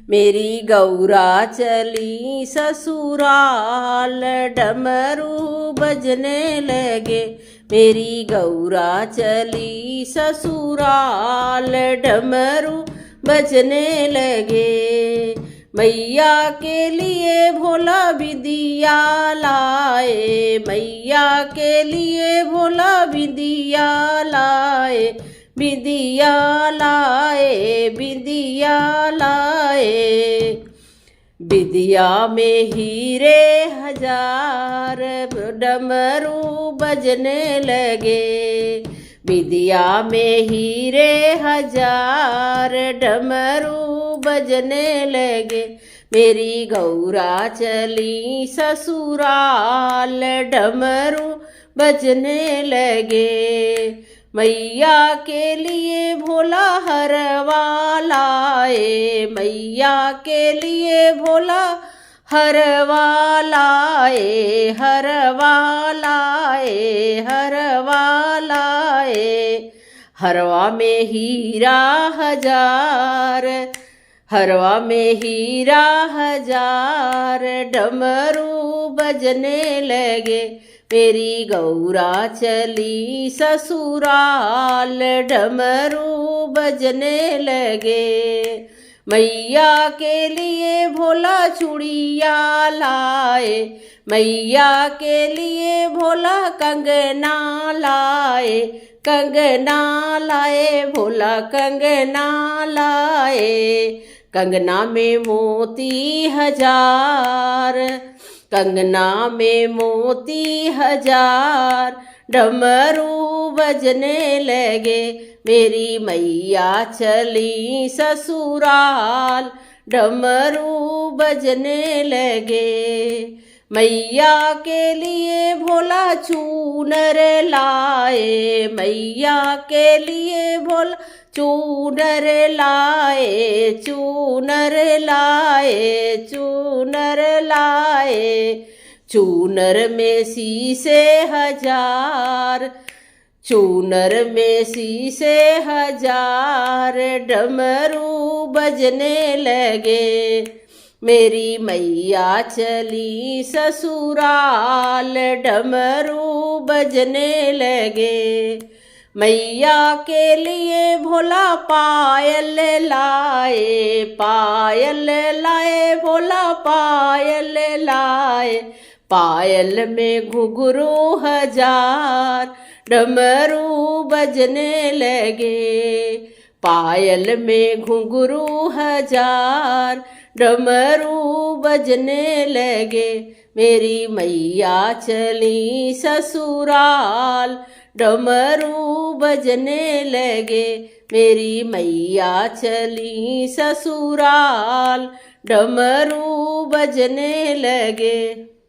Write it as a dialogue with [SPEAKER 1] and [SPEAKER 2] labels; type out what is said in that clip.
[SPEAKER 1] मेरी गौरा चली ससुराल, डमरू बजने लगे। मेरी गौरा चली ससुराल, डमरू बजने लगे। मैया के लिए भोला बिंदिया लाए, मैया के लिए भोला बिंदिया लाए, बिंदिया लाए, बिंदिया लाए। बिंदिया में हीरे हजार, डमरू बजने लगे। बिंदिया में हीरे हजार, डमरू बजने लगे। मेरी गौरा चली ससुराल, डमरू बजने लगे। मैया के लिए भोला हरवा लाए, मैया के लिए भोला हरवा लाए, हरवा लाए, हरवा लाए। हरवा में हीरा हजार, हरवा में हीरा हजार, डमरू बजने लगे। मेरी गौरा चली ससुराल, डमरू बजने लगे। मैया के लिए भोला चूड़िया लाए, मैया के लिए भोला कंगना लाए, कंगना लाए, भोला कंगना लाए। कंगना में मोती हजार, कंगना में मोती हजार, डमरू बजने लगे। मेरी मैया चली ससुराल, डमरू बजने लगे। मैया के लिए भोला चूनर लाए, मैया के लिए भोला चूनर लाए, चूनर लाए, चूनर लाए। चूनर में शीशे हजार, चूनर में शीशे हजार, डमरू बजने लगे। मेरी मैया चली ससुराल, डमरू बजने लगे। मैया के लिए भोला पायल लाए, पायल लाए, भोला पायल लाए। पायल में घुंघरू हजार, डमरू बजने लगे। पायल में घुंघरू हजार, डमरू बजने लगे। मेरी मैया चली ससुराल, डमरू बजने लगे। मेरी मैया चली ससुराल, डमरू बजने लगे।